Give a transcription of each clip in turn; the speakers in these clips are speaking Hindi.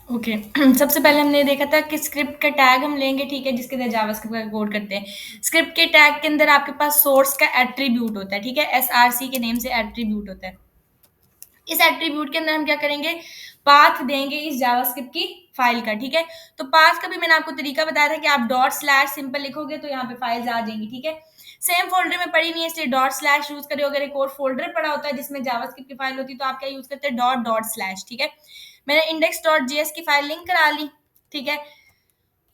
ओके सबसे पहले हमने देखा था कि स्क्रिप्ट का टैग हम लेंगे, ठीक है, जिसके अंदर जावास्क्रिप्ट का कोड करते हैं। स्क्रिप्ट के टैग के अंदर आपके पास सोर्स का एट्रीब्यूट होता है, ठीक है, एसआरसी के नेम से एट्रीब्यूट होता है। इस एट्रीब्यूट के अंदर हम क्या करेंगे, पाथ देंगे इस जावास्क्रिप्ट की फाइल का, ठीक है। तो पाथ का भी मैंने आपको तरीका बताया था कि आप डॉट स्लैश सिंपल लिखोगे तो यहाँ पे फाइल्स आ जाएंगी, ठीक है। सेम फोल्डर में पड़ी नहीं है इसलिए डॉट स्लैश यूज करें। अगर एक और फोल्डर पड़ा होता है जिसमें जावास्क्रिप्ट की फाइल होती है तो आप क्या यूज करते हैं, डॉट डॉट स्लैश, ठीक है। मैंने इंडेक्स डॉट जेएस की फाइल लिंक करा ली, ठीक है।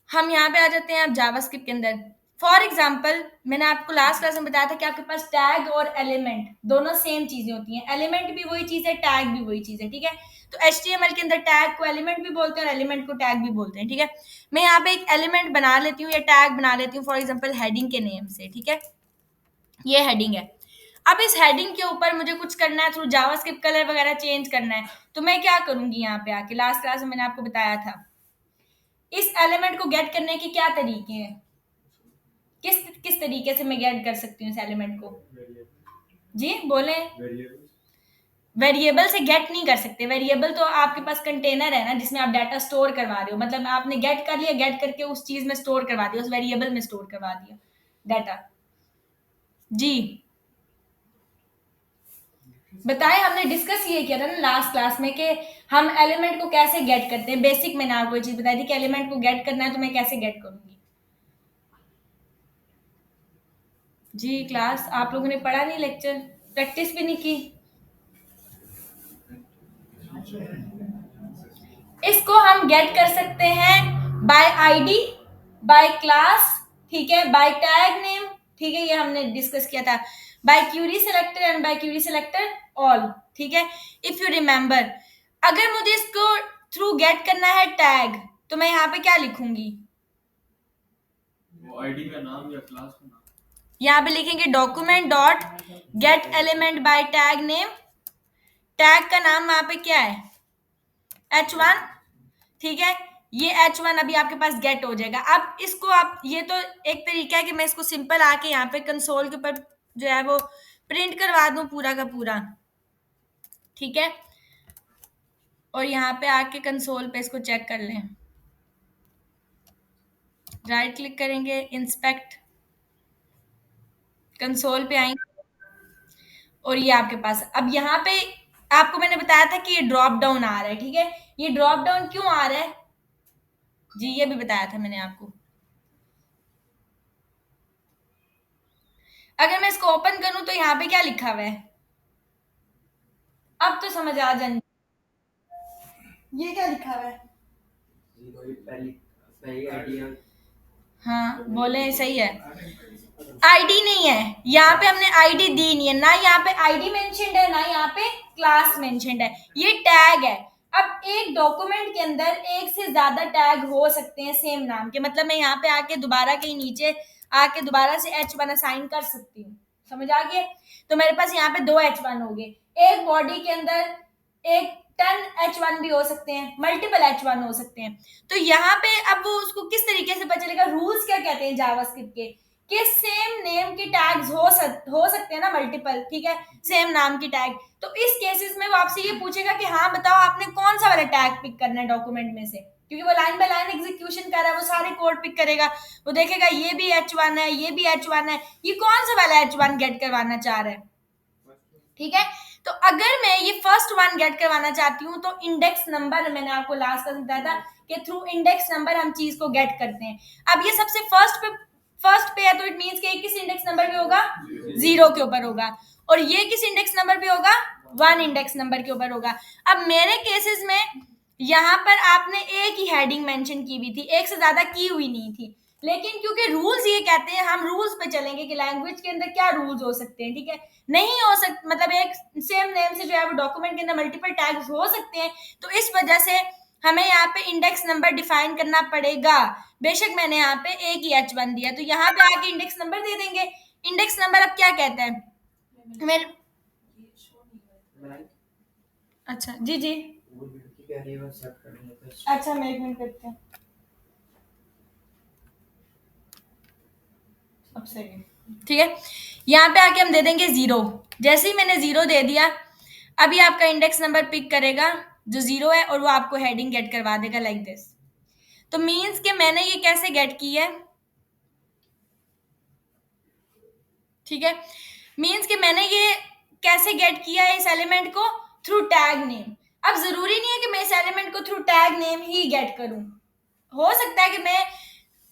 हम यहाँ पे आ जाते हैं अब जावास्क्रिप्ट के अंदर। फॉर एग्जाम्पल मैंने आपको लास्ट क्लास में बताया था कि आपके पास टैग और एलिमेंट दोनों सेम चीजें होती हैं। एलिमेंट भी वही चीज है, टैग भी वही चीज है, ठीक है। तो एचटीएमएल के अंदर टैग को एलिमेंट भी बोलते हैं और एलिमेंट को टैग भी बोलते हैं, ठीक है। मैं यहाँ पे एक एलिमेंट बना लेती हूँ या टैग बना लेती हूँ फॉर एग्जाम्पल हेडिंग के नेम से, ठीक है। ये हेडिंग है। अब इस हेडिंग के ऊपर मुझे कुछ करना है, थ्रू जावास्क्रिप्ट कलर वगैरह चेंज करना है, तो मैं क्या करूंगी, यहाँ पे आके लास्ट क्लास में मैंने आपको बताया था इस एलिमेंट को गेट करने के क्या तरीके हैं, किस किस तरीके से मैं गेट कर सकती हूँ इस एलिमेंट को। जी बोले। वेरिएबल से गेट नहीं कर सकते। वेरिएबल तो आपके पास कंटेनर है ना जिसमें आप डाटा स्टोर करवा रहे हो, मतलब आपने गेट कर लिया, गेट करके उस चीज में स्टोर करवा दिया, उस वेरिएबल में स्टोर करवा दिया डाटा। जी बताएं, हमने डिस्कस ये किया था ना लास्ट क्लास में कि हम एलिमेंट को कैसे गेट करते हैं। बेसिक मैंने आपको ये चीज बताई थी कि एलिमेंट को गेट करना है तो मैं कैसे गेट करूंगी। जी क्लास आप लोगों ने पढ़ा नहीं, लेक्चर प्रैक्टिस भी नहीं की। इसको हम गेट कर सकते हैं बाय आईडी, बाय क्लास, ठीक है, बाय टैग नेम, ठीक है, ये हमने डिस्कस किया था, by query selector and by query selector all, ठीक है। इफ यू रिमेंबर, अगर मुझे इसको थ्रू गेट करना है टैग तो मैं यहाँ पे क्या लिखूंगी, आईडी का नाम या क्लास का नाम, यहाँ पे लिखेंगे document dot gate element by tag name. Tag का नाम वहां पे क्या है, h1, ठीक है। ये h1 अभी आपके पास गेट हो जाएगा। अब इसको आप, ये तो एक तरीका है कि मैं इसको सिंपल आके यहाँ पे कंसोल के ऊपर जो है वो प्रिंट करवा दूं पूरा का पूरा, ठीक है। और यहाँ पे आके कंसोल पे इसको चेक कर लें, राइट क्लिक करेंगे, इंस्पेक्ट, कंसोल पे आएंगे और ये आपके पास अब यहाँ पे आपको मैंने बताया था कि ये ड्रॉप डाउन आ रहा है, ठीक है। ये ड्रॉप डाउन क्यों आ रहा है, जी ये भी बताया था मैंने आपको। अगर मैं इसको ओपन करूं तो यहाँ पे क्या लिखा हुआ है, अब तो समझ आ जाए, ये क्या लिखा हुआ है, हाँ बोले सही है, आईडी नहीं है यहाँ पे, हमने आईडी दी नहीं है ना, यहाँ पे आईडी मेंशन्ड है ना यहाँ पे क्लास मेंशन्ड है, ये टैग है। अब एक डॉक्यूमेंट के अंदर एक से ज्यादा टैग हो सकते हैं सेम नाम के, मतलब मैं यहाँ पे आके दोबारा कहीं नीचे आके दोबारा से h1 असाइन कर सकती हूँ, समझ आ गया। तो मेरे पास यहाँ पे 2 h1 हो गए, एक बॉडी के अंदर एक 10 h1 भी हो सकते हैं, मल्टीपल h1 हो सकते हैं। तो यहाँ पे अब वो उसको किस तरीके से पता चलेगा, रूल्स क्या कहते हैं जावास्क्रिप्ट के, कि सेम नेम की टैग्स हो सकते हैं ना मल्टीपल, ठीक है, सेम नाम की टैग। तो इस केसेस में वो आपसे ये पूछेगा कि हाँ बताओ आपने कौन सा वाला टैग पिक करना है डॉक्यूमेंट में से, क्योंकि वो लाइन बाय लाइन एग्जीक्यूशन कर रहा है, वो सारे कोड पिक करेगा, वो देखेगा ये भी h1 है, ये भी h1 है, ये कौन सा वाला h1 गेट करवाना चाह रहा है, ठीक है। तो अगर मैं ये फर्स्ट वन गेट करवाना चाहती हूँ तो इंडेक्स नंबर, मैंने आपको लास्ट में बताया था कि थ्रू इंडेक्स नंबर हम चीज को गेट करते हैं। अब ये सबसे फर्स्ट पे है तो इट मींस कि किस इंडेक्स नंबर पे होगा, 0 के ऊपर होगा, और ये किस इंडेक्स नंबर पे होगा, 1 इंडेक्स नंबर के ऊपर होगा। अब मेरे केसेस में यहाँ पर आपने एक ही हेडिंग मेंशन की हुई थी, एक से ज्यादा की हुई नहीं थी, लेकिन क्योंकि रूल्स ये कहते हैं, हम रूल्स पे चलेंगे कि लैंग्वेज के अंदर क्या रूल्स हो सकते हैं, ठीक है। नहीं हो सकते, मतलब एक सेम नेम से जो है वो डॉक्यूमेंट के अंदर मल्टीपल टैग्स हो सकते हैं, तो इस वजह से हमें यहाँ पे इंडेक्स नंबर डिफाइन करना पड़ेगा। बेशक मैंने यहाँ पे एक ही H1 दिया, तो यहाँ पे आके इंडेक्स नंबर दे देंगे। इंडेक्स नंबर अब क्या कहता है मेरे, अच्छा जी जी, अच्छा मैं एक मिनट करते हैं, अब सही है, ठीक है। यहाँ पे आके हम दे देंगे 0। जैसे ही मैंने 0 दे दिया, अभी आपका इंडेक्स नंबर पिक करेगा जो 0 है, और वो आपको हेडिंग गेट करवा देगा लाइक दिस। तो मीन्स कि मैंने ये कैसे गेट की है, ठीक है, मीन्स कि मैंने ये कैसे गेट किया है इस एलिमेंट को, थ्रू टैग नेम। अब जरूरी नहीं है कि मैं इस एलिमेंट को थ्रू टैग नेम ही गेट करूं, हो सकता है कि मैं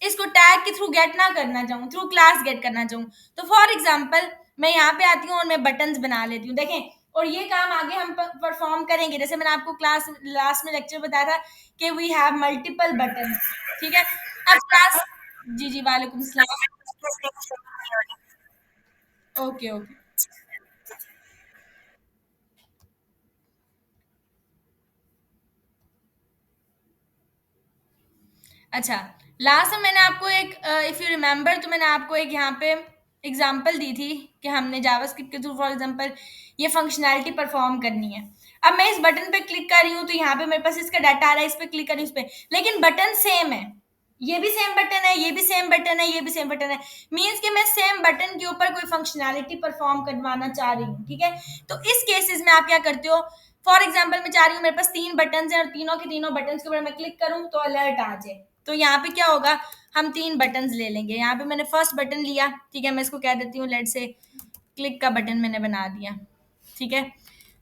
इसको टैग के थ्रू गेट ना करना चाहूँ, थ्रू क्लास गेट करना चाहूँ। तो फॉर एग्जाम्पल मैं यहाँ पे आती हूँ और मैं बटन्स बना लेती हूँ, देखें, और ये काम आगे हम परफॉर्म करेंगे। जैसे मैंने आपको क्लास लास्ट में लेक्चर बताया था कि वी हैव मल्टीपल बटन्स, ठीक है। अब क्लास, जी जी वालेकुम सलाम, ओके ओके, अच्छा, लास्ट में मैंने आपको एक, इफ यू रिमेम्बर, तो मैंने आपको एक यहाँ पे एग्जांपल दी थी कि हमने जावास्क्रिप्ट के थ्रू फॉर एग्जांपल ये फंक्शनैलिटी परफॉर्म करनी है। अब मैं इस बटन पे क्लिक कर रही हूँ, तो यहाँ पे मेरे पास इसका डाटा आ रहा है, इस पे क्लिक कर रही हूँ, इस पे, लेकिन बटन सेम है, ये भी सेम बटन है, ये भी सेम बटन है, ये भी सेम बटन है। मीन्स कि मैं सेम बटन के ऊपर कोई फंक्शनैलिटी परफॉर्म करवाना चाह रही हूँ, ठीक है। तो इस केसेस में आप क्या करते हो, फॉर एग्जाम्पल मैं चाह रही हूँ मेरे पास 3 बटन है और तीनों के तीनों बटन के ऊपर मैं क्लिक करूँ तो अलर्ट आ जाए। तो यहाँ पे क्या होगा, हम 3 बटन ले लेंगे। यहाँ पे मैंने फर्स्ट बटन लिया, ठीक है, मैं इसको कह देती हूँ लेट से क्लिक का बटन मैंने बना दिया, ठीक है।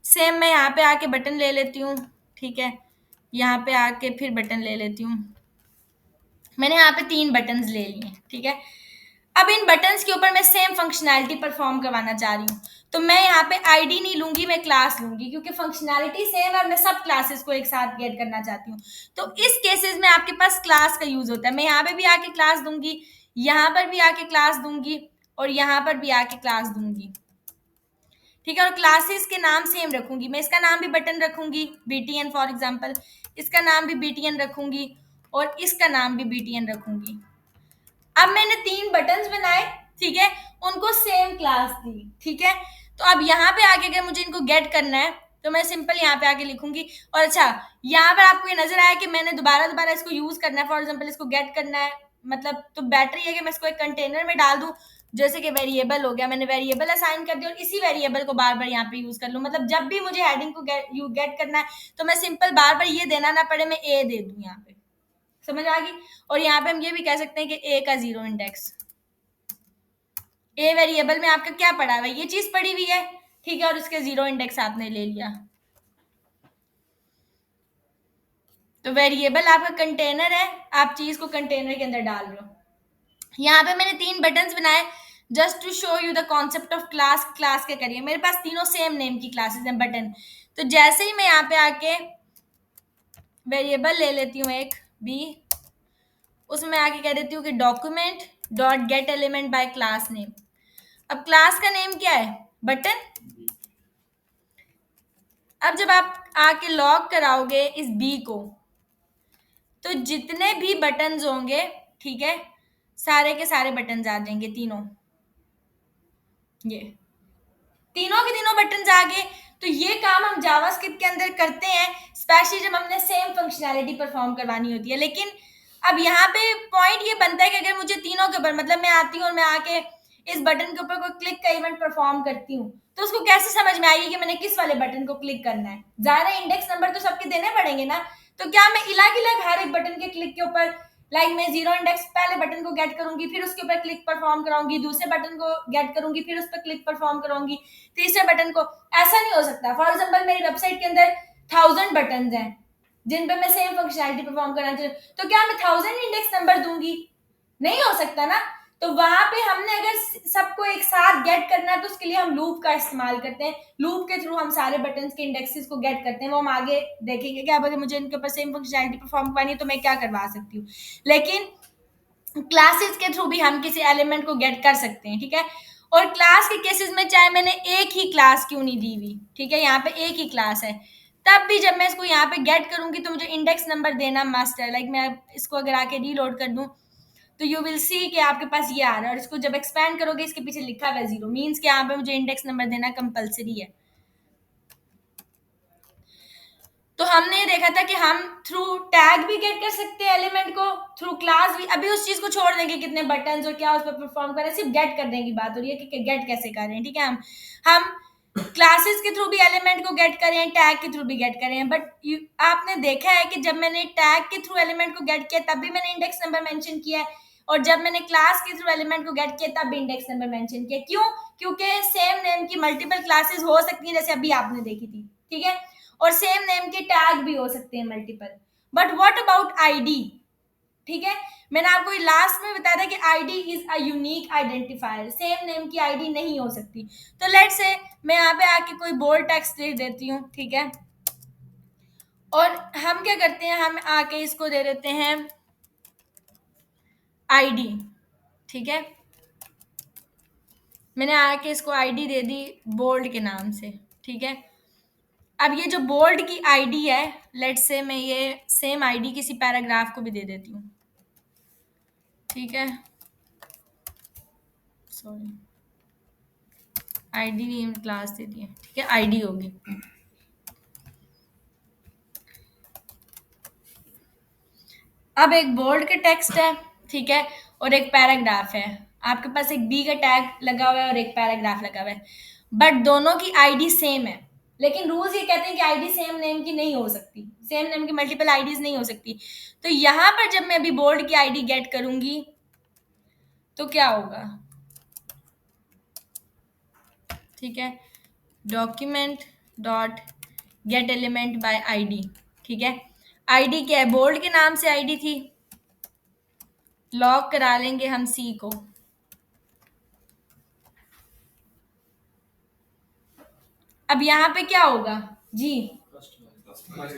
सेम मैं यहाँ पे आके बटन ले लेती हूँ, ठीक है, यहाँ पे आके फिर बटन ले लेती हूँ। मैंने यहाँ पे 3 बटन्स ले लिए, ठीक है। अब इन बटन्स के ऊपर मैं सेम फंक्शनैलिटी परफॉर्म करवाना चाह रही हूँ, तो मैं यहाँ पे आईडी नहीं लूंगी, मैं क्लास लूंगी, क्योंकि फंक्शनैलिटी सेम है और मैं सब क्लासेस को एक साथ गेट करना चाहती हूँ। तो इस केसेस में आपके पास क्लास का यूज होता है। मैं यहाँ पे भी आके क्लास दूंगी, यहाँ पर भी आके क्लास दूंगी, और यहाँ पर भी आके क्लास दूंगी, ठीक है। और क्लासेस के नाम सेम रखूंगी, मैं इसका नाम भी बटन रखूंगी बीटीएन फॉर एग्जाम्पल, इसका नाम भी बीटीएन रखूंगी, और इसका नाम भी बीटीएन रखूंगी। अब मैंने 3 बटन्स बनाए, ठीक है, उनको सेम क्लास दी, ठीक है। तो अब यहाँ पे आके अगर मुझे इनको गेट करना है, तो मैं सिंपल यहाँ पे आके लिखूंगी। और अच्छा, यहाँ पर आपको ये नजर आया कि मैंने दोबारा दोबारा इसको यूज करना है, फॉर एग्जाम्पल इसको गेट करना है, मतलब तो बेटर है कि मैं इसको एक कंटेनर में डाल दूं, जैसे कि वेरिएबल हो गया, मैंने वेरिएबल असाइन कर दिया और इसी वेरिएबल को बार बार यहाँ पे यूज कर लूं। मतलब जब भी मुझे हेडिंग को गेट करना है, तो मैं सिंपल बार बार ये देना ना पड़े, मैं ए दे दूं यहाँ पे, समझ आ गई। और यहाँ पे हम ये भी कह सकते हैं कि ए का 0 इंडेक्स, ए वेरिएबल में आपका क्या पड़ा हुआ है, ये चीज पड़ी हुई है, ठीक है, और उसके 0 इंडेक्स आपने ले लिया। तो वेरिएबल आपका कंटेनर है, आप चीज को कंटेनर के अंदर डाल रहे हो। यहाँ पे मैंने 3 बटन्स बनाए just to show you the concept of class. Class के करिए, मेरे पास तीनों सेम नेम की क्लासेस हैं बटन। तो जैसे ही मैं यहाँ पे आके वेरिएबल ले लेती हूँ एक बी, उसमें आके कह देती हूँ कि document dot gate element by class name. अब क्लास का नेम क्या है, बटन। अब जब आप आके लॉग कराओगे इस बी को, तो जितने भी बटन्स होंगे, ठीक है, सारे के सारे बटन्स आ जाएंगे, तीनों, ये तीनों के तीनों बटन्स आ गए। तो ये काम हम जावास्क्रिप्ट के अंदर करते हैं, स्पेशली जब हमने सेम फंक्शनैलिटी परफॉर्म करवानी होती है। लेकिन अब यहाँ पे पॉइंट ये बनता है कि अगर मुझे तीनों के ऊपर, मतलब मैं आती हूँ और मैं आके इस बटन के ऊपर कोई क्लिक का इवेंट परफॉर्म करती हूँ, तो उसको कैसे समझ में आएगी कि मैंने किस वाले बटन को क्लिक करना है। ज़्यादा इंडेक्स नंबर तो सबके देने पड़ेंगे ना, तो क्या मैं अलग अलग हर एक बटन के क्लिक के ऊपर, लाइक मैं 0 इंडेक्स पहले बटन को गेट करूंगी, फिर उसके ऊपर क्लिक परफॉर्म कराऊंगी, दूसरे बटन को गेट करूंगी, फिर उस पर क्लिक परफॉर्म कराऊंगी, तीसरे बटन को, ऐसा नहीं हो सकता। फॉर एग्जाम्पल मेरी वेबसाइट के अंदर 1000 बटन हैं जिन पे मैं सेम फंक्शनैलिटी परफॉर्म करना चाहती हूँ, तो क्या मैं 1000 इंडेक्स नंबर दूंगी, नहीं हो सकता ना। तो वहां पे हमने अगर सबको एक साथ गेट करना है, तो उसके लिए हम लूप का इस्तेमाल करते हैं। लूप के थ्रू हम सारे बटन के इंडेक्सेस को गेट करते हैं, वो हम आगे देखेंगे कि अब अगर मुझे इनके ऊपर सेम फंक्शनैलिटी परफॉर्म करवानी है तो मैं क्या करवा सकती हूँ। लेकिन क्लासेस के थ्रू भी हम किसी एलिमेंट को गेट कर सकते हैं, ठीक है। और क्लास के केसेस में चाहे मैंने एक ही क्लास क्यों नहीं दी हुई, ठीक है, यहाँ पे एक ही क्लास है, तब भी जब मैं इसको यहाँ पे गेट करूंगी तो मुझे इंडेक्स नंबर देना मस्ट है। लाइक मैं इसको अगर आके रीलोड कर दूं तो यू विल सी कि आपके पास ये आ रहा है, और इसको जब एक्सपैंड करोगे इसके पीछे लिखा हुआ है 0, मीन्स कि यहाँ पे मुझे इंडेक्स नंबर देना कंपलसरी है। तो हमने ये देखा था कि हम थ्रू टैग भी गेट कर सकते हैं एलिमेंट को, थ्रू क्लास भी। अभी उस चीज को छोड़ देंगे कितने बटन और क्या उस पर परफॉर्म कर रहे हैं, सिर्फ गेट करने की बात हो रही है कि गेट कैसे कर रहे हैं। ठीक है, हम क्लासेस के थ्रू भी एलिमेंट को गेट करें, टैग के थ्रू भी गेट करें, बट आपने देखा है कि जब मैंने टैग के थ्रू एलिमेंट को गेट किया तब भी मैंने इंडेक्स नंबर मेंशन किया है, और जब मैंने क्लास के थ्रू एलिमेंट को गेट किया तब भी इंडेक्स नंबर मेंशन किया। क्यों? क्योंकि सेम नेम की मल्टीपल क्लासेस हो सकती हैं, जैसे अभी आपने देखी थी। ठीक है, और सेम नेम के टैग भी हो सकते हैं multiple. But what about ID? ठीक है, मैंने आपको लास्ट में बताया था कि ID is a unique identifier, same name की आईडी नहीं हो सकती। तो लेट्स से मैं यहाँ पे आके कोई बोल्ड टेक्स्ट लिख देती हूँ। ठीक है, और हम क्या करते हैं, हम आके इसको दे देते हैं आईडी। ठीक है, मैंने आके इसको आईडी दे दी बोल्ड के नाम से। ठीक है, अब ये जो बोल्ड की आईडी है, लेट्स से मैं ये सेम आईडी किसी पैराग्राफ को भी दे देती हूँ। ठीक है, सॉरी, आईडी नेम क्लास दे दिए। ठीक है, आईडी होगी। अब एक बोल्ड का टेक्स्ट है, ठीक है, और एक पैराग्राफ है। आपके पास एक बी का टैग लगा हुआ है और एक पैराग्राफ लगा हुआ है, बट दोनों की आईडी सेम है। लेकिन रूल्स ये कहते हैं कि आईडी सेम नेम की नहीं हो सकती, सेम नेम की मल्टीपल आईडीज नहीं हो सकती। तो यहां पर जब मैं अभी बोल्ड की आईडी गेट करूंगी तो क्या होगा? ठीक है, document dot gate element by ID. ठीक है, आईडी क्या है? बोल्ड के नाम से आईडी थी, लॉक करा लेंगे हम सी को। अब यहाँ पे क्या होगा जी?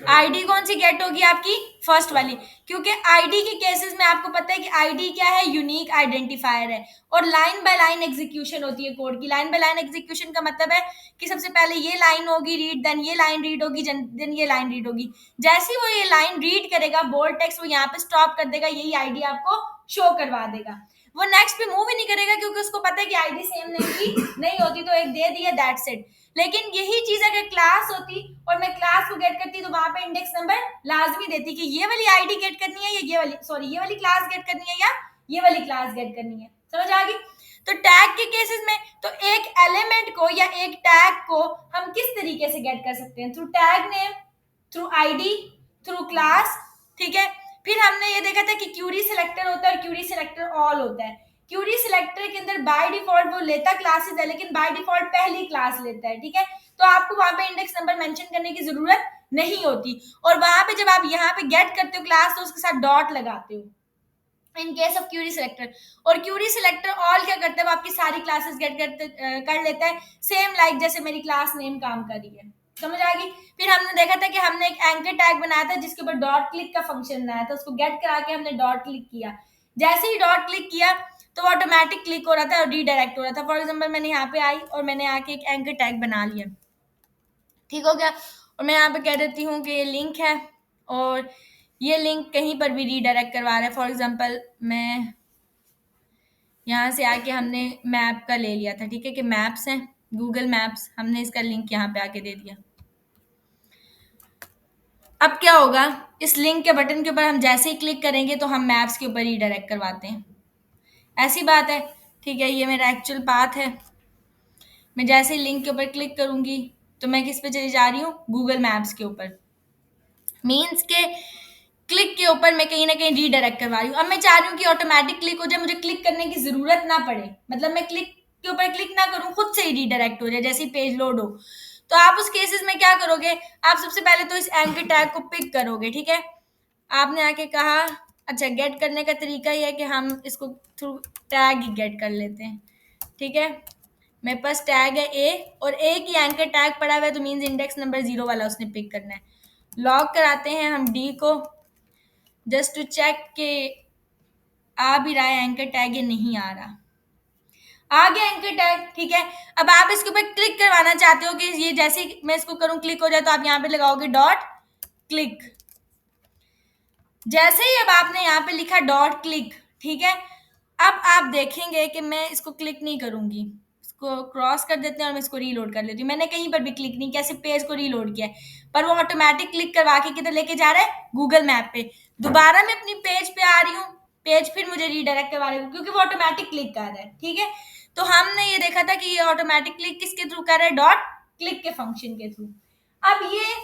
आईडी कौन सी गेट होगी? आपकी फर्स्ट वाली, क्योंकि आईडी के केसेस में आपको पता है कि आईडी क्या है? यूनिक आइडेंटिफायर है, और लाइन बाय लाइन एग्जीक्यूशन होती है कोड की। लाइन बाय लाइन एग्जीक्यूशन का मतलब है कि सबसे पहले ये लाइन होगी रीड, देन ये लाइन रीड होगी, देन ये लाइन रीड होगी। जैसे ही वो ये लाइन रीड करेगा बोल्ड टेक्स्ट, वो यहाँ पे स्टॉप कर देगा, यही आईडी आपको शो करवा देगा। वो नेक्स्ट पे मूव ही नहीं करेगा, क्योंकि उसको पता है कि आईडी सेम नेम की नहीं होती, तो एक दे दिया, दैट्स इट। लेकिन यही चीज अगर क्लास होती और मैं क्लास को गेट करती तो वहां पे इंडेक्स नंबर लाजमी देती कि ये वाली आईडी गेट करनी है या ये वाली, सॉरी, ये वाली क्लास गेट करनी है या ये वाली क्लास गेट करनी है। समझ आ गई? तो टैग के केसेस में तो एक एलिमेंट को या एक टैग को हम किस तरीके से गेट कर सकते हैं? Through tag name, through ID, through class. ठीक है, फिर हमने ये देखा था कि क्यूरी सिलेक्टर होता है और क्यूरी सिलेक्टर ऑल होता है। क्यूरी सिलेक्टर के अंदर बाय डिफॉल्ट वो लेता क्लासेस है, लेकिन बाय डिफॉल्ट पहली क्लास लेता है। ठीक है, तो आपको वहां पे इंडेक्स नंबर मेंशन करने की जरूरत नहीं होती, और वहां पे जब आप यहाँ पे गेट करते हो क्लास तो उसके साथ डॉट लगाते हो in case of Curie selector. और क्यूरी सिलेक्टर ऑल क्या करता है? वो आपकी सारी क्लासेस गेट कर लेता है, सेम लाइक जैसे मेरी क्लास नेम काम कर रही है। समझ आ गई? फिर हमने देखा था कि हमने एक एंकर टैग बनाया था जिसके ऊपर डॉट क्लिक का फंक्शन बनाया था, उसको गेट करा के हमने डॉट क्लिक किया। जैसे ही डॉट क्लिक किया तो ऑटोमेटिक क्लिक हो रहा था और रीडायरेक्ट हो रहा था। फॉर एग्जाम्पल मैंने यहाँ पे आई और मैंने आके एक एंकर टैग बना लिया, ठीक हो गया, और मैं यहाँ पे कह देती हूँ कि ये लिंक है और ये लिंक कहीं पर भी रीडायरेक्ट करवा रहा है। फॉर एग्जाम्पल मैं यहाँ से आके हमने मैप का ले लिया था, ठीक है, कि मैप्स हैं, गूगल मैप्स, हमने इसका लिंक यहाँ पे आके दे दिया। अब क्या होगा? इस लिंक के बटन के ऊपर हम जैसे ही क्लिक करेंगे तो हम मैप्स के ऊपर रीडायरेक्ट करवाते हैं, ऐसी बात है। ठीक है, ये मेरा एक्चुअल पाथ है। मैं जैसे ही लिंक के ऊपर क्लिक करूंगी तो मैं किस पे चली जा रही हूँ? गूगल मैप्स के ऊपर। मीन्स के क्लिक के ऊपर मैं कहीं ना कहीं रीडायरेक्ट करवा रही हूँ। अब मैं चाह रही हूँ कि ऑटोमेटिक क्लिक हो जाए, मुझे क्लिक करने की जरूरत ना पड़े, मतलब मैं क्लिक के ऊपर क्लिक ना करूँ, खुद से ही रीडायरेक्ट हो जाए जैसे ही पेज लोड हो। तो आप उस केसेस में क्या करोगे? आप सबसे पहले तो इस एंकर टैग को पिक करोगे। ठीक है, आपने आके कहा अच्छा गेट करने का तरीका ये है कि हम इसको थ्रू टैग ही गेट कर लेते हैं। ठीक है, मेरे पास टैग है ए और ए की एंकर टैग पड़ा हुआ है, तो मीन्स इंडेक्स नंबर 0 वाला उसने पिक करना है। लॉक कराते हैं हम डी को जस्ट टू चेक के आ भी रहा है एंकर टैग या नहीं आ रहा। आ गया एंकर टैग, ठीक है। अब आप इसके ऊपर क्लिक करवाना चाहते हो कि ये जैसे ही मैं इसको करूं क्लिक हो जाए, तो आप यहाँ पे लगाओगे डॉट क्लिक। जैसे ही अब आपने यहाँ पे लिखा डॉट क्लिक, ठीक है, अब आप देखेंगे कि मैं इसको क्लिक नहीं करूंगी, इसको क्रॉस कर देते हैं और मैं इसको रीलोड कर लेती हूँ। मैंने कहीं पर भी क्लिक नहीं किया, सिर्फ पेज को रीलोड किया है, पर वो ऑटोमेटिक क्लिक करवा के किधर लेके जा रहा है, गूगल मैप पे। दोबारा मैं अपनी पेज पे आ रही हूँ, पेज फिर मुझे रीडायरेक्ट करवा रही हूँ क्योंकि वो ऑटोमेटिक क्लिक कर रहा है, ठीक है। तो हमने ये देखा था कि ये ऑटोमेटिक क्लिक किसके थ्रू कर रहा है, डॉट क्लिक के फंक्शन के थ्रू। अब ये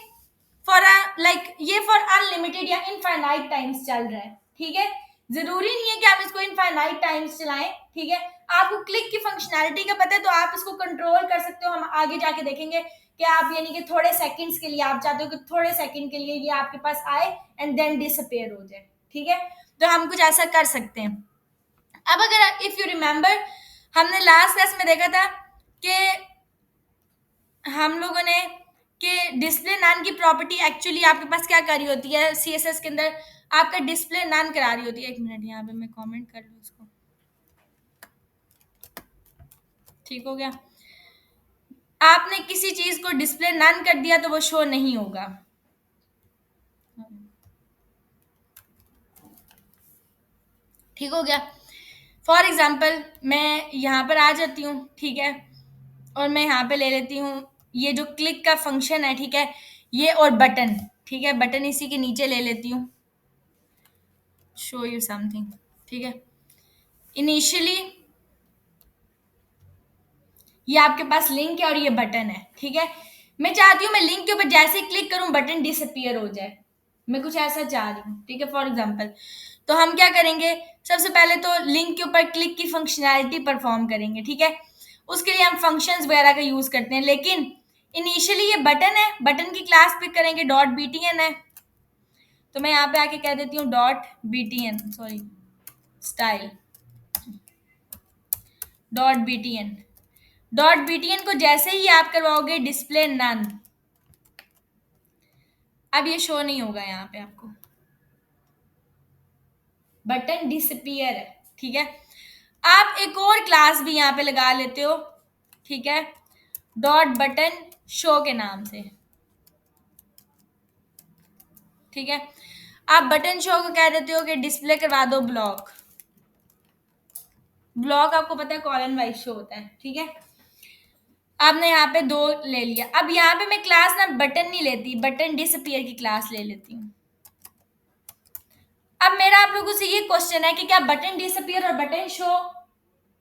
फॉर लाइक ये फॉर अनलिमिटेड या इनफाइनाइट टाइम्स चल रहा है, ठीक है। जरूरी नहीं है कि आप इसको इनफाइनाइट टाइम्स चलाएं, ठीक है। आपको क्लिक की फंक्शनैलिटी का पता है तो आप इसको कंट्रोल कर सकते हो। हम आगे जाके देखेंगे कि आप यानी कि थोड़े सेकंड्स के लिए आप चाहते हो कि थोड़े सेकंड के लिए ये आपके पास आए एंड देन डिसअपेयर हो जाए, ठीक है। तो हम कुछ ऐसा कर सकते हैं। अब अगर इफ यू रिमेंबर, हमने लास्ट क्लास में देखा था कि हम लोगों ने कि डिस्प्ले नन की प्रॉपर्टी एक्चुअली आपके पास क्या कर रही होती है सीएसएस के अंदर, आपका डिस्प्ले नन करा रही होती है। एक मिनट यहाँ पे मैं कमेंट कर लूँ इसको, ठीक हो गया। आपने किसी चीज को डिस्प्ले नन कर दिया तो वो शो नहीं होगा। ठीक हो गया। फॉर एग्जाम्पल मैं यहाँ पर आ जाती हूँ, ठीक है, और मैं यहाँ पे ले लेती हूँ ये जो क्लिक का फंक्शन है, ठीक है, ये और बटन, ठीक है, बटन इसी के नीचे ले लेती हूँ, शो यू समथिंग, ठीक है। इनिशियली ये आपके पास लिंक है और ये बटन है, ठीक है। मैं चाहती हूँ मैं लिंक के ऊपर जैसे ही क्लिक करूँ बटन डिसअपियर हो जाए, मैं कुछ ऐसा चाह रही हूँ, ठीक है, फॉर एग्जाम्पल। तो हम क्या करेंगे, सबसे पहले तो लिंक के ऊपर क्लिक की फंक्शनैलिटी परफॉर्म करेंगे, ठीक है। उसके लिए हम फंक्शंस वगैरह का यूज करते हैं, लेकिन इनिशियली ये बटन है, बटन की क्लास पिक करेंगे, डॉट बीटीएन है। तो मैं यहाँ पे आके कह देती हूँ dot BTN, sorry style dot BTN. Dot BTN को जैसे ही आप करवाओगे डिस्प्ले नन, अब ये शो नहीं होगा यहाँ पे आपको, बटन डिसअपियर है, ठीक है। आप एक और क्लास भी यहाँ पे लगा लेते हो, ठीक है, डॉट बटन शो के नाम से, ठीक है। आप बटन शो को कह देते हो कि डिस्प्ले करवा दो ब्लॉक। ब्लॉक आपको पता है कॉलन वाइज शो होता है, ठीक है। आपने यहाँ पे दो ले लिया। अब यहाँ पे मैं क्लास ना बटन नहीं लेती, बटन डिसअपियर की क्लास ले लेती हूँ। अब मेरा आप लोगों से ये क्वेश्चन है कि क्या बटन डिसअपियर और बटन शो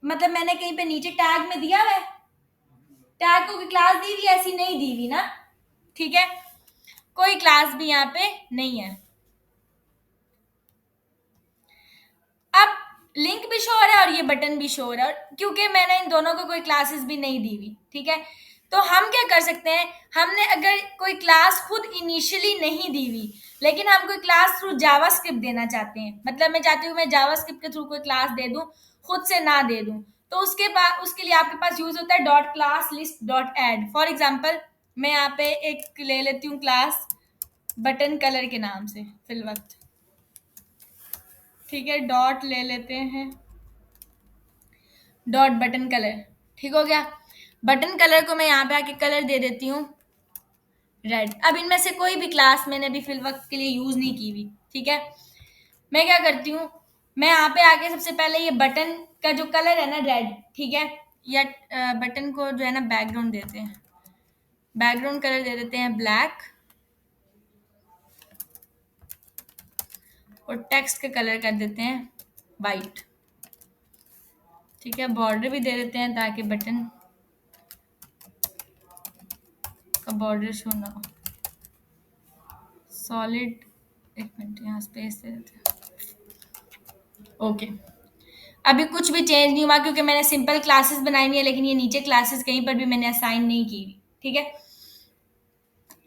मतलब मैंने कहीं पे नीचे टैग में दिया हुआ है, टैग को क्लास दी हुई ऐसी नहीं दी हुई ना, ठीक है, कोई क्लास भी यहाँ पे नहीं है। अब लिंक भी शो हो रहा है और ये बटन भी शो हो रहा है, क्योंकि मैंने इन दोनों को कोई क्लासेस भी नहीं दी हुई, ठीक है। तो हम क्या कर सकते हैं, हमने अगर कोई क्लास खुद इनिशियली नहीं दी हुई लेकिन हम कोई क्लास थ्रू जावास्क्रिप्ट देना चाहते हैं, मतलब मैं चाहती हूँ मैं जावास्क्रिप्ट के थ्रू कोई क्लास दे दूं, खुद से ना दे दूं, तो उसके बाद उसके लिए आपके पास यूज होता है dot class list dot add. For example मैं यहाँ पे एक ले लेती हूँ क्लास बटन कलर के नाम से फिल वक्त, ठीक है, डॉट ले लेते हैं डॉट बटन कलर, ठीक हो गया। बटन कलर को मैं यहाँ पे आके कलर दे देती हूँ रेड। अब इनमें से कोई भी क्लास मैंने अभी फिल वक्त के लिए यूज नहीं की हुई, ठीक है। मैं क्या करती हूँ, मैं यहाँ पे आके सबसे पहले ये बटन का जो कलर है ना रेड, ठीक है, या बटन को जो है ना बैकग्राउंड देते हैं, बैकग्राउंड कलर दे देते हैं ब्लैक, और टेक्स्ट का कलर कर देते हैं वाइट, ठीक है। बॉर्डर भी दे देते हैं ताकि बटन का बॉर्डर शो ना हो, सॉलिड, एक मिनट यहाँ स्पेस दे देते हैं, ओके। अभी कुछ भी चेंज नहीं हुआ क्योंकि मैंने सिंपल क्लासेस बनाई हुई है, लेकिन ये नीचे क्लासेस कहीं पर भी मैंने असाइन नहीं की हुई, ठीक है।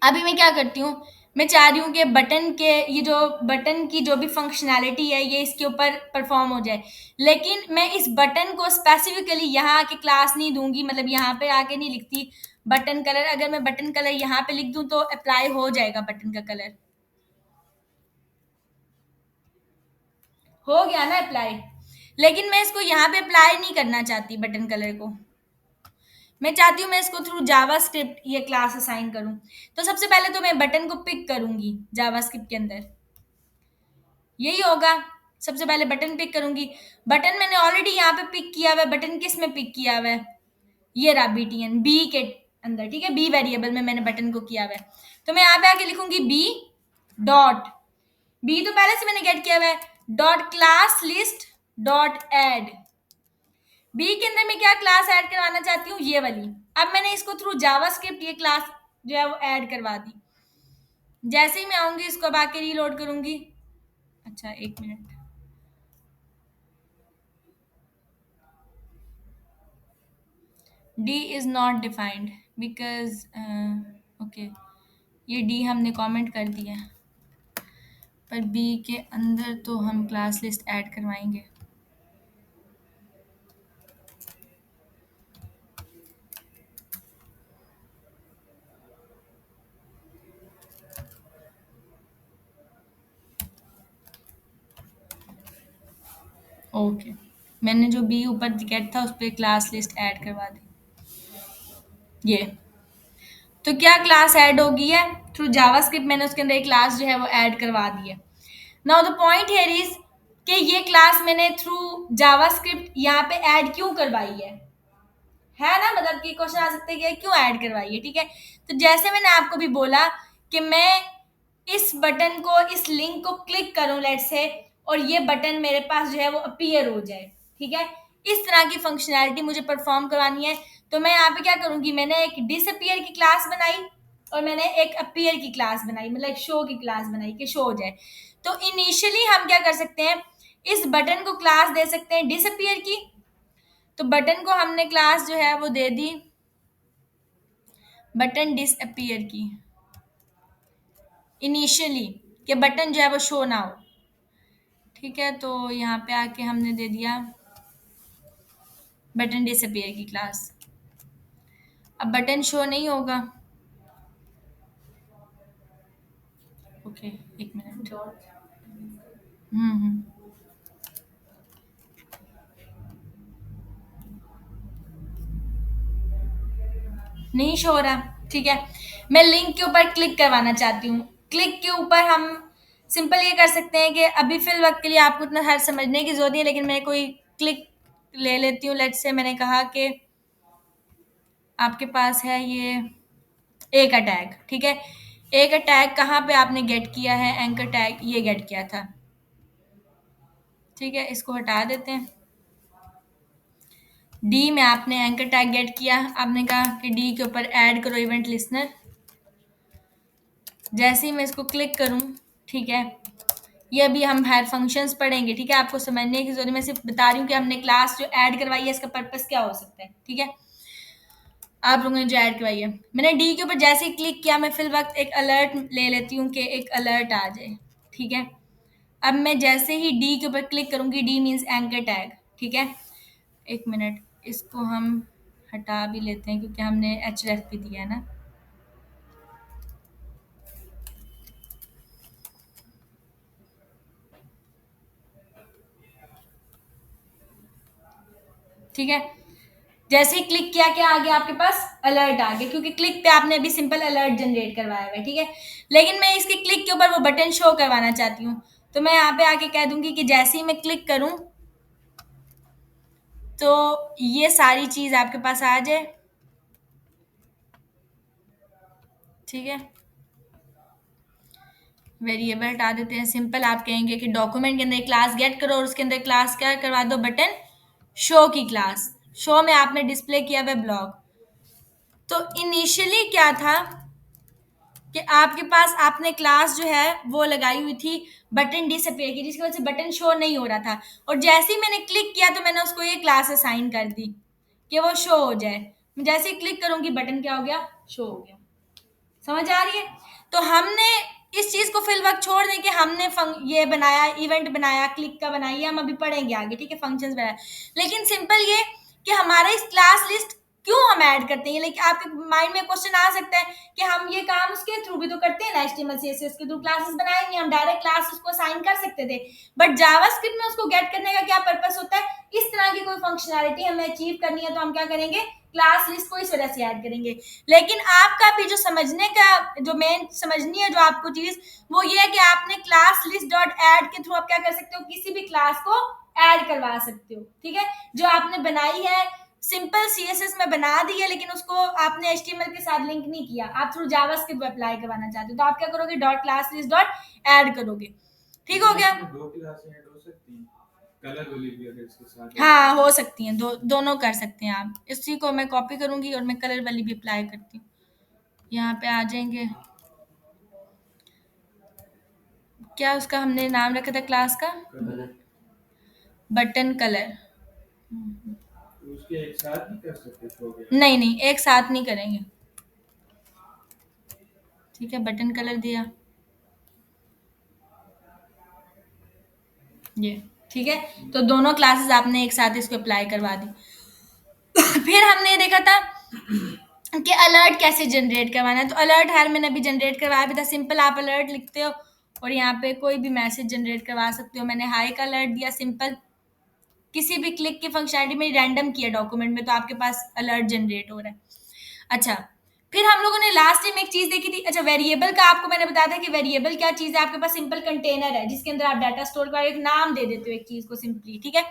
अभी मैं क्या करती हूँ, मैं चाह रही हूँ कि बटन के ये जो बटन की जो भी फंक्शनैलिटी है ये इसके ऊपर परफॉर्म हो जाए, लेकिन मैं इस बटन को स्पेसिफिकली यहाँ आके क्लास नहीं दूंगी, मतलब यहाँ पे आके नहीं लिखती बटन कलर। अगर मैं बटन कलर यहाँ पे लिख दूं तो अप्लाई हो जाएगा बटन का कलर, हो गया ना अप्लाई। लेकिन मैं इसको यहाँ पे अप्लाई नहीं करना चाहती बटन कलर को। मैं चाहती हूँ मैं इसको थ्रू जावास्क्रिप्ट ये क्लास असाइन करूँ। तो सबसे पहले तो मैं बटन को पिक करूंगी जावास्क्रिप्ट के अंदर, यही होगा। सबसे पहले बटन पिक करूंगी। बटन मैंने ऑलरेडी यहाँ पे पिक किया हुआ है। बटन किस में पिक किया हुआ है? ये रहा BTN, बी के अंदर, ठीक है, बी वेरिएबल में मैंने बटन को किया हुआ है। तो मैं यहाँ पे आके लिखूंगी बी डॉट, बी तो पहले से मैंने गेट किया हुआ है, dot class list dot add. B के अंदर मैं क्या क्लास ऐड करवाना चाहती हूँ? ये वाली। अब मैंने इसको थ्रू जावास्क्रिप्ट ये क्लास जो है वो ऐड करवा दी। जैसे ही मैं आऊंगी इसको अब आके रीलोड करूंगी। अच्छा, एक minute, D is not defined because okay, ये डी हमने कमेंट कर दिया, पर बी के अंदर तो हम क्लास लिस्ट ऐड करवाएंगे। ओके, मैंने जो बी ऊपर गेट था उस पर क्लास लिस्ट ऐड करवा दी। ये तो क्या क्लास ऐड होगी है थ्रू जावास्क्रिप्ट, मैंने उसके अंदर एक क्लास जो है वो ऐड करवा दी है। Now the point here is कि ये क्लास मैंने थ्रू जावास्क्रिप्ट यहाँ पे ऐड क्यों करवाई है ना, मतलब कि क्वेश्चन आ सकते हैं कि क्यों ऐड करवाई है, ठीक है। तो जैसे मैंने आपको भी बोला कि मैं इस बटन को, इस लिंक को क्लिक करूं लेट से, और ये बटन मेरे पास जो है वो अपीयर हो जाए, ठीक है। इस तरह की फंक्शनैलिटी मुझे परफॉर्म करवानी है। तो मैं यहाँ पे क्या करूंगी, मैंने एक डिसअपीयर की क्लास बनाई और मैंने एक अपीयर की क्लास बनाई, मतलब एक शो की क्लास बनाई कि शो हो जाए। तो इनिशियली हम क्या कर सकते हैं, इस बटन को क्लास दे सकते हैं डिसअपीयर की। तो बटन को हमने क्लास जो है वो दे दी बटन डिसअपीयर की इनिशियली, कि बटन जो है वो शो ना हो, ठीक है। तो यहाँ पे आके हमने दे दिया बटन डिसअपीयर की क्लास। अब बटन शो नहीं होगा। ओके, एक मिनट। हम्म, नहीं शो हो रहा, ठीक है। मैं लिंक के ऊपर क्लिक करवाना चाहती हूँ। क्लिक के ऊपर हम सिंपल ये कर सकते हैं कि अभी फिल वक्त के लिए आपको इतना हर समझने की जरूरत नहीं है, लेकिन मैं कोई क्लिक ले लेती हूँ। लेट से मैंने कहा कि आपके पास है ये एक अटैग, ठीक है। एक अटैग कहाँ पे आपने गेट किया है? एंकर टैग ये गेट किया था, ठीक है। इसको हटा देते हैं। डी में आपने एंकर टैग गेट किया, आपने कहा कि डी के ऊपर ऐड करो इवेंट लिस्नर। जैसे ही मैं इसको क्लिक करूं, ठीक है, ये अभी हम हायर फंक्शंस पढ़ेंगे, ठीक है। आपको समझने की जरूरत, मैं सिर्फ बता रही हूँ कि हमने क्लास जो ऐड करवाई है इसका पर्पस क्या हो सकता है, ठीक है। आप लोगों ने जो ऐड करवाई है, मैंने डी के ऊपर जैसे ही क्लिक किया, मैं फिल वक्त एक अलर्ट ले लेती हूँ कि एक अलर्ट आ जाए, ठीक है। अब मैं जैसे ही डी के ऊपर क्लिक करूंगी, डी मीन्स एंकर टैग, ठीक है। एक मिनट, इसको हम हटा भी लेते हैं क्योंकि हमने href भी दिया है ना। ठीक है, जैसे ही क्लिक किया क्या आ गया आपके पास? अलर्ट आ गया, क्योंकि क्लिक पे आपने अभी सिंपल अलर्ट जनरेट करवाया हुआ है, ठीक है। लेकिन मैं इसके क्लिक के ऊपर वो बटन शो करवाना चाहती हूँ। तो मैं यहाँ पे आके कह दूंगी कि जैसे ही मैं क्लिक करूँ तो ये सारी चीज आपके पास आ जाए, ठीक है। वेरिएबल हटा देते हैं। सिंपल आप कहेंगे कि डॉक्यूमेंट के अंदर एक क्लास गेट करो और उसके अंदर क्लास क्या करवा दो? बटन शो की क्लास। शो में आपने डिस्प्ले किया हुआ ब्लॉक। तो इनिशियली क्या था कि आपके पास आपने क्लास जो है वो लगाई हुई थी बटन डिसअपीयर की, जिसकी वजह से बटन शो नहीं हो रहा था। और जैसे ही मैंने क्लिक किया तो मैंने उसको ये क्लास असाइन कर दी कि वो शो हो जाए। जैसे ही क्लिक करूंगी बटन क्या हो गया? शो हो गया। समझ आ रही है? तो हमने इस चीज को फिल वक्त छोड़ दें कि हमने ये बनाया, इवेंट बनाया, क्लिक का बनाया, हम अभी पढ़ेंगे आगे, ठीक है, फंक्शंस बनाया। लेकिन सिंपल ये कि हमारा इस क्लास लिस्ट क्यों हम ऐड करते हैं, लाइक आपके माइंड में क्वेश्चन आ सकता है कि हम ये काम उसके थ्रू भी तो करते हैं ना, HTML CSS के थ्रू क्लासेस बनाएंगे, हम डायरेक्ट क्लास उसको असाइन कर सकते थे, बट जावास्क्रिप्ट में उसको गेट करने का क्या पर्पस होता है, इस तरह की कोई फंक्शनैलिटी हमें अचीव करनी है तो हम क्या करेंगे, क्लास लिस्ट को इस वजह से ऐड करेंगे। लेकिन आपका भी जो समझने का, जो मेन समझनी है जो आपको चीज, वो ये है कि आपने क्लास लिस्ट डॉट ऐड के थ्रू आप क्या कर सकते हो, किसी भी क्लास को ऐड करवा सकते हो, ठीक है। जो आपने बनाई है सिंपल CSS में बना दी है, लेकिन उसको आपने HTML के साथ लिंक नहीं किया, आप थ्रू जावास्क्रिप्ट अप्लाई करवाना चाहते हो, तो आप क्या करोगे, dot class list dot add करोगे। ठीक हो गया। दो क्लासें ऐड हो सकती हैं, कलर वाली भी अगर इसके साथ। हाँ हो सकती हैं, दोनों कर सकते हैं आप। इसी को मैं कॉपी करूंगी और मैं कलर वाली भी अप्लाई करती हूँ। यहाँ पे आ जाएंगे, क्या उसका हमने नाम रखा था क्लास का, बटन कलर। तो उसके एक साथ नहीं कर सकते शो। नहीं नहीं, एक साथ नहीं करेंगे, ठीक है, बटन कलर दिया ये, ठीक है। तो दोनों क्लासेस आपने एक साथ इसको अप्लाई करवा दी। फिर हमने देखा था कि अलर्ट कैसे जनरेट करवाना है, तो अलर्ट हर मैंने अभी जनरेट करवाया भी था, सिंपल आप अलर्ट लिखते हो और यहाँ पे कोई भी मैसेज जनरेट करवा सकते हो। मैंने हाई का अलर्ट दिया सिंपल, किसी भी क्लिक की फंक्शनलिटी में रैंडम किया डॉक्यूमेंट में, तो आपके पास अलर्ट जनरेट हो रहा है। अच्छा, फिर हम लोगों ने लास्ट टाइम एक चीज देखी थी, अच्छा वेरिएबल का आपको मैंने बताया था कि वेरिएबल क्या चीज है, आपके पास सिंपल कंटेनर है जिसके अंदर आप डाटा स्टोर कर एक नाम दे देते हो एक चीज को सिंपली, ठीक है।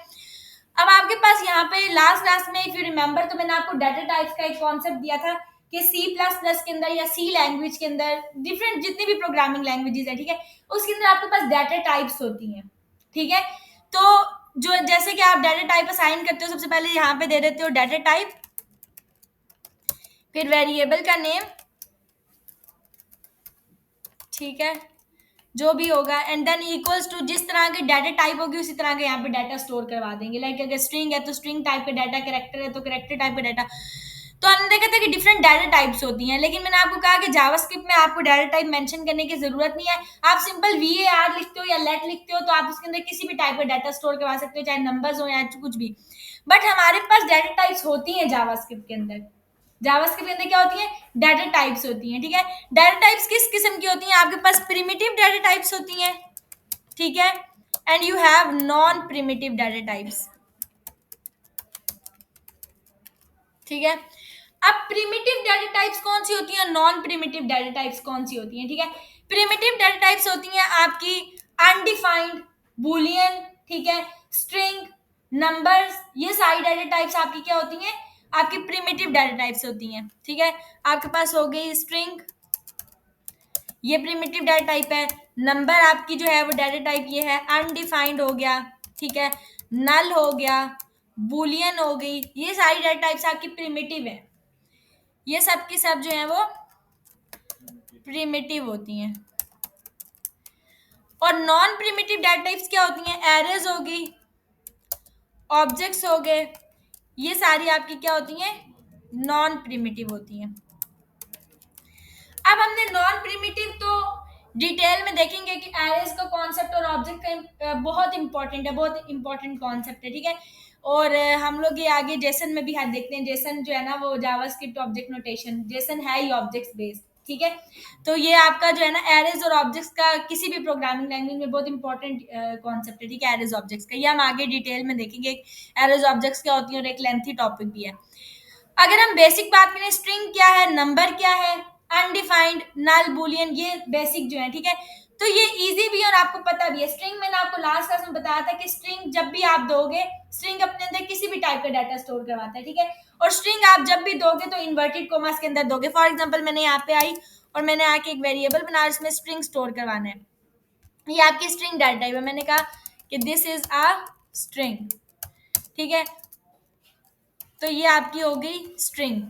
अब आपके पास यहाँ पे लास्ट क्लास में इफ यू रिमेंबर, तो मैंने आपको डाटा टाइप्स का एक कॉन्सेप्ट दिया था कि C++ के अंदर या C लैंग्वेज के अंदर, डिफरेंट जितनी भी प्रोग्रामिंग लैंग्वेजेस है, ठीक है, उसके अंदर आपके पास डाटा टाइप्स होती हैं, ठीक है। तो जो जैसे कि आप डाटा टाइप असाइन करते हो, सबसे पहले यहाँ पे दे देते हो डाटा टाइप, फिर वेरिएबल का नेम, ठीक है, जो भी होगा, एंड देन इक्वल्स टू जिस तरह की डाटा टाइप होगी उसी तरह के यहाँ पे डाटा स्टोर करवा देंगे। लाइक अगर स्ट्रिंग है तो स्ट्रिंग टाइप का डाटा, कैरेक्टर है तो कैरेक्टर टाइप का डाटा। तो हमने देखा था कि डिफरेंट डाटा टाइप्स होती हैं, लेकिन मैंने आपको कहा कि जावास्क्रिप्ट में आपको डाटा टाइप मेंशन करने की जरूरत नहीं है, आप सिंपल var लिखते हो या लेट लिखते हो तो आप उसके अंदर किसी भी टाइप का डाटा स्टोर करवा सकते हो, चाहे नंबर्स हो या कुछ भी। बट हमारे पास डाटा टाइप्स होती हैं जावास्क्रिप्ट के अंदर, जावास्क्रिप्ट के अंदर क्या होती है, डाटा टाइप्स होती हैं, ठीक है। डाटा टाइप्स किस किस्म की होती हैं, आपके पास प्रिमिटिव डाटा टाइप्स होती हैं, ठीक है, and you have non primitive data types, ठीक है। अब प्रिमिटिव डाटा टाइप्स कौन सी होती हैं, नॉन प्रिमिटिव डाटा टाइप्स कौन सी होती हैं, ठीक है। प्रिमिटिव डाटा टाइप्स होती हैं आपकी अनडिफाइंड, बुलियन, ठीक है, स्ट्रिंग, नंबर्स, ये सारी डाटा टाइप्स आपकी क्या होती हैं, आपकी प्रिमिटिव डाटा टाइप्स होती हैं, ठीक है। आपके पास हो गई स्ट्रिंग, ये प्रिमिटिव डाटा टाइप है। नंबर आपकी जो है वो डाटा टाइप ये है, अनडिफाइंड हो गया, ठीक है, नल हो गया, बुलियन हो गई, ये सारी डाटा टाइप्स आपकी प्रिमिटिव है, ये सब की सब जो है वो प्रिमिटिव होती हैं। और नॉन प्रिमिटिव डाटा टाइप्स क्या होती हैं, एरेज हो गई, ऑब्जेक्ट्स हो गए, ये सारी आपकी क्या होती हैं, नॉन प्रिमिटिव होती हैं। अब हमने नॉन प्रिमिटिव तो डिटेल में देखेंगे कि एरेज का कॉन्सेप्ट और ऑब्जेक्ट का बहुत इंपॉर्टेंट है, बहुत इंपॉर्टेंट कॉन्सेप्ट है, ठीक है। और हम लोग ये आगे जेसन में भी हाथ देखते हैं, जेसन जो है ना वो जावास्क्रिप्ट ऑब्जेक्ट नोटेशन, जेसन है ही ऑब्जेक्ट्स बेस्ड, ठीक है। तो ये आपका जो है ना एरेज और ऑब्जेक्ट्स का किसी भी प्रोग्रामिंग लैंग्वेज में बहुत इंपॉर्टेंट कॉन्सेप्ट है, ठीक है, एरेज ऑब्जेक्ट्स का, ये हम आगे डिटेल में देखेंगे एरेज ऑब्जेक्ट्स क्या होती है, और एक लेंथी टॉपिक भी है। अगर हम बेसिक बात करें, स्ट्रिंग क्या है, नंबर क्या है, अनडिफाइंड, नल, बुलियन, ये बेसिक जो है, ठीक है। तो ये इजी भी है और आपको पता भी है। स्ट्रिंग मैंने आपको लास्ट क्लास में बताया था कि स्ट्रिंग जब भी आप दोगे, स्ट्रिंग अपने अंदर किसी भी टाइप का डाटा स्टोर करवाता है, ठीक है। और स्ट्रिंग आप जब भी दोगे तो इन्वर्टेड कोमास के अंदर दोगे। फॉर एग्जाम्पल मैंने यहाँ पे आई और मैंने आके एक वेरिएबल बना इसमें स्ट्रिंग स्टोर करवाना है, ये आपकी स्ट्रिंग डाटा टाइप है, मैंने कहा कि दिस इज अ स्ट्रिंग, ठीक है। तो ये आपकी हो गई स्ट्रिंग,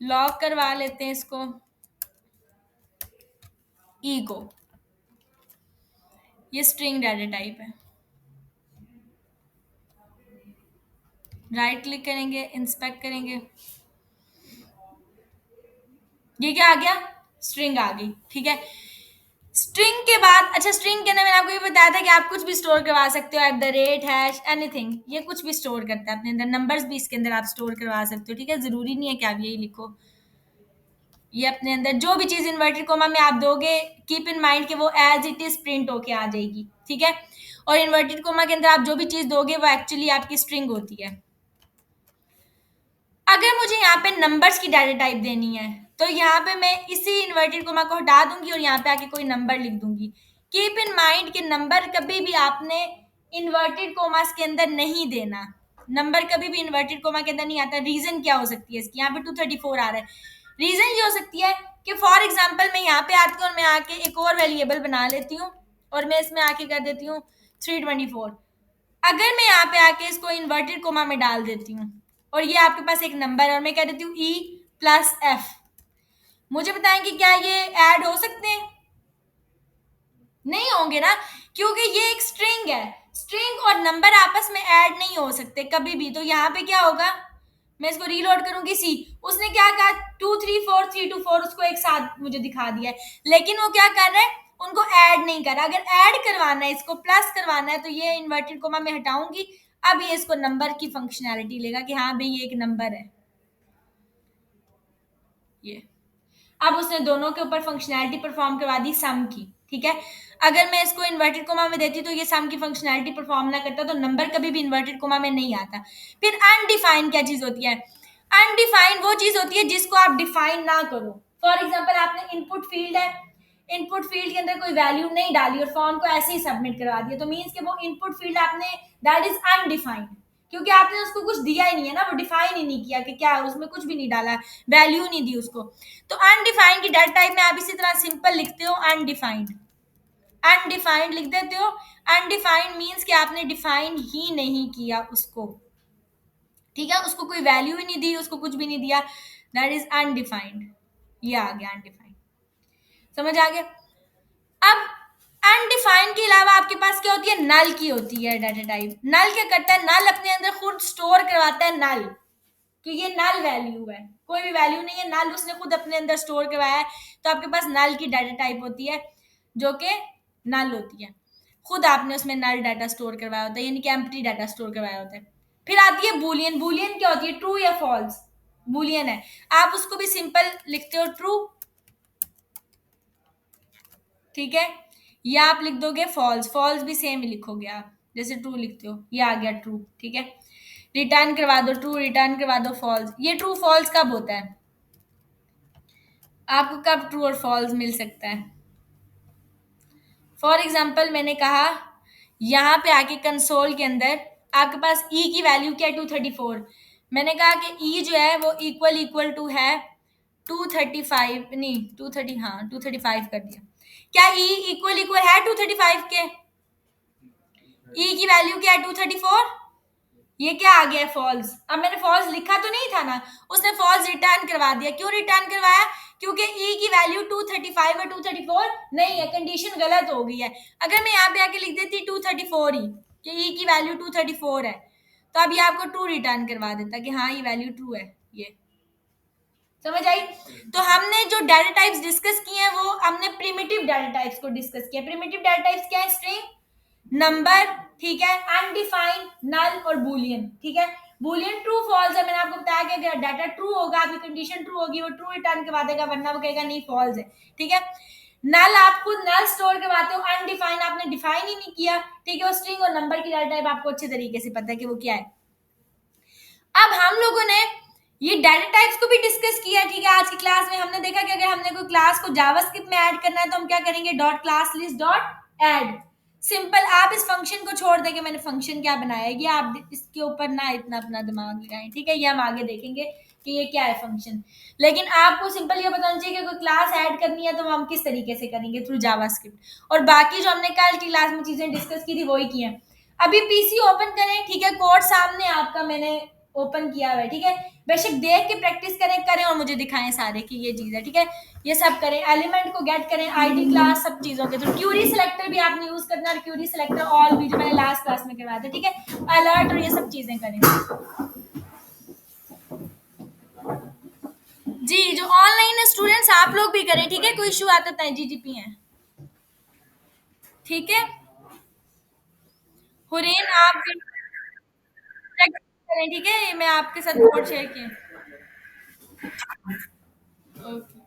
लॉक करवा लेते हैं इसको, ई को, ये स्ट्रिंग डाटा टाइप है। राइट क्लिक करेंगे, इंस्पेक्ट करेंगे, ये क्या आ गया, स्ट्रिंग आ गई, ठीक है। स्ट्रिंग के बाद, अच्छा स्ट्रिंग के अंदर मैंने आपको ये बताया था कि आप कुछ भी स्टोर करवा सकते हो, @ एनीथिंग, ये कुछ भी स्टोर करता है अपने अंदर, नंबर्स भी इसके अंदर आप स्टोर करवा सकते हो, ठीक है, जरूरी नहीं है कि आप यही लिखो, ये अपने अंदर जो भी चीज इन्वर्टेड कोमा में आप दोगे, कीप इन माइंड कि वो एज इट इज प्रिंट होके आ जाएगी, ठीक है। और इन्वर्टेड कोमा के अंदर आप जो भी चीज दोगे वो एक्चुअली आपकी स्ट्रिंग होती है। अगर मुझे यहाँ पे नंबर्स की डाटा टाइप देनी है तो यहाँ पे मैं इसी इन्वर्टेड कोमा को हटा दूंगी और यहाँ पे आके कोई नंबर लिख दूंगी। कीप इन माइंड कि नंबर कभी भी आपने इन्वर्टेड कोमास के अंदर नहीं देना, नंबर कभी भी इन्वर्टेड कोमा के अंदर नहीं आता। रीजन क्या हो सकती है इसकी, यहाँ पे 234 आ रहा है, रीजन ये हो सकती है कि फॉर एग्जाम्पल मैं यहाँ पे आती हूँ और मैं आके एक और वेरिएबल बना लेती हूँ और मैं इसमें आके कर देती हूँ 324। अगर मैं यहाँ पे आके इसको इन्वर्टेड कोमा में डाल देती हूँ और ये आपके पास एक नंबर है और मैं कह देती हूँ E+F, मुझे बताएं कि क्या ये ऐड हो सकते हैं? नहीं होंगे ना, क्योंकि ये एक स्ट्रिंग है, स्ट्रिंग और नंबर आपस में ऐड नहीं हो सकते कभी भी। तो यहाँ पे क्या होगा, मैं इसको रीलोड करूंगी, सी उसने क्या कहा 2 3 4 3 2 4 उसको एक साथ मुझे दिखा दिया है, लेकिन वो क्या कर रहा है, उनको ऐड नहीं कर रहा। अगर ऐड करवाना है, इसको प्लस करवाना है, तो ये इन्वर्टेड कोमा में हटाऊंगी, अब ये इसको नंबर की फंक्शनैलिटी लेगा कि हाँ भाई ये एक नंबर है। ये अब उसने दोनों के ऊपर फंक्शनैलिटी परफॉर्म करवा दी सम की, ठीक है। अगर मैं इसको इन्वर्टेड कोमा में देती तो ये सम की फंक्शनैलिटी परफॉर्म ना करता, तो नंबर कभी भी इन्वर्टेड कोमा में नहीं आता। फिर अनडिफाइन क्या चीज होती है, अनडिफाइन वो चीज होती है जिसको आप डिफाइन ना करो। फॉर एग्जाम्पल आपने इनपुट फील्ड है, इनपुट फील्ड के अंदर कोई वैल्यू नहीं डाली और फॉर्म को ऐसे ही सबमिट करवा दिया, तो मीन्स कि वो इनपुट फील्ड आपने, दैट इज अनडिफाइंड, क्योंकि आपने उसको कुछ दिया ही नहीं है ना, वो डिफाइन ही नहीं किया कि क्या, उसमें कुछ भी नहीं डाला, वैल्यू नहीं दी उसको। तो अनडिफाइंड की डाटा टाइप में आप इसी तरह सिंपल लिखते हो, अनडिफाइंड, अनडिफाइंड लिख देते हो। अनडिफाइंड मीन्स कि आपने डिफाइन ही नहीं किया उसको, ठीक है, उसको कोई वैल्यू ही नहीं दी, उसको कुछ भी नहीं दिया, दैट इज अनडिफाइंड। ये आ गया अनडिफाइंड, समझ आ गया। अब अनडिफाइंड के अलावा आपके पास क्या होती है, नल की होती है डाटा टाइप। नल क्या करता है, नल अपने अंदर खुद स्टोर करवाता है नल, कि ये नल वैल्यू है, कोई भी वैल्यू नहीं है, नल उसने खुद अपने अंदर स्टोर करवाया है। तो आपके पास नल की डाटा टाइप होती है जो कि नल होती है, खुद आपने उसमें नल डाटा स्टोर करवाया होता है, यानी कि एम्प्टी डाटा स्टोर करवाया होता है। फिर आती है बूलियन। बूलियन क्या होती है, ट्रू या फॉल्स, बूलियन है, आप उसको भी सिंपल लिखते हो ट्रू, ठीक है, या आप लिख दोगे फॉल्स, फॉल्स भी सेम ही लिखोगे आप, जैसे ट्रू लिखते हो, ये आ गया ट्रू, ठीक है। रिटर्न करवा दो ट्रू, रिटर्न करवा दो फॉल्स। ये ट्रू फॉल्स कब होता है, आपको कब ट्रू और फॉल्स मिल सकता है? फॉर एग्जाम्पल मैंने कहा यहाँ पे आके कंसोल के अंदर आपके पास ई की वैल्यू क्या है, 234, मैंने कहा कि ई जो है वो इक्वल टू है 235, नहीं 230, हाँ 235 कर दिया। क्या ई इक्वल है 235 के, ई की वैल्यू क्या है 234, ये क्या आ गया है फॉल्स। अब मैंने फॉल्स लिखा तो नहीं था ना, उसने फॉल्स रिटर्न करवा दिया। क्यों रिटर्न करवाया, क्योंकि ई की वैल्यू 235 और 234 नहीं है, कंडीशन गलत हो गई है। अगर मैं यहाँ पे आके लिख देती 234 ही कि ई की वैल्यू 234 है, तो अब ये आपको ट्रू रिटर्न करवा देता कि हाँ ये वैल्यू ट्रू है। ये समझ आई। तो हमने जो डाटा टाइप्स डिस्कस किए हैं वो हमने प्रिमिटिव डाटा टाइप्स को डिस्कस किया। प्रिमिटिव डाटा टाइप्स क्या है, स्ट्रिंग, नंबर, ठीक है, अनडिफाइंड, नल और बूलियन, ठीक है। बूलियन ट्रू फॉल्स है, मैंने आपको बताया कि अगर डाटा ट्रू होगा, आपकी कंडीशन ट्रू होगी, वो ट्रू रिटर्न करवा देगा, वरना वो कहेगा नहीं फॉल्स है, ठीक है। नल आप खुद नल स्टोर करवाते हो, अनडिफाइंड आपने डिफाइन ही नहीं किया, ठीक है। और स्ट्रिंग और नंबर की डाटा टाइप आपको अच्छे तरीके से पता है कि वो क्या है। अब हम लोगों ने ये डाटा टाइप्स को भी डिस्कस किया, ठीक है। आज की क्लास में हमने देखा कि अगर हमने कोई क्लास को जावास्क्रिप्ट में ऐड करना है तो हम क्या करेंगे, dot class list dot add, simple. आप इस फंक्शन को छोड़ दें कि मैंने फंक्शन क्या बनाया है, ये आप इसके ऊपर ना इतना अपना दिमाग लगाएं, ठीक है। ये हम आगे देखेंगे कि ये क्या है फंक्शन, लेकिन आपको सिंपल ये बताना चाहिए कि कोई क्लास ऐड करनी है तो हम किस तरीके से करेंगे, थ्रू जावास्क्रिप्ट। और बाकी जो हमने कल की क्लास में चीजें डिस्कस की थी वही की हैं। अभी पीसी ओपन करें, ठीक है, कोड सामने आपका मैंने ओपन किया हुआ है, ठीक है। बेशक देख के प्रैक्टिस करें और मुझे दिखाएं सारे कि ये चीज है, ठीक है। ये सब करें, एलिमेंट को गेट करें, आईडी क्लास, सब चीजों के थ्रू। क्यूरी सिलेक्टर भी आपने यूज करना है, क्यूरी सिलेक्टर ऑल भी जो मैंने लास्ट क्लास में करवाया था, ठीक है। अलर्ट और ये सब चीजें करें जी। जो ऑनलाइन स्टूडेंट्स आप लोग भी करें, ठीक है, कोई इशू आता है, जीजीपी है। ठीक है, हुरैन आप प्रैक्टिस करें, ठीक है, मैं आपके साथ बोर्ड शेयर किया। ओके।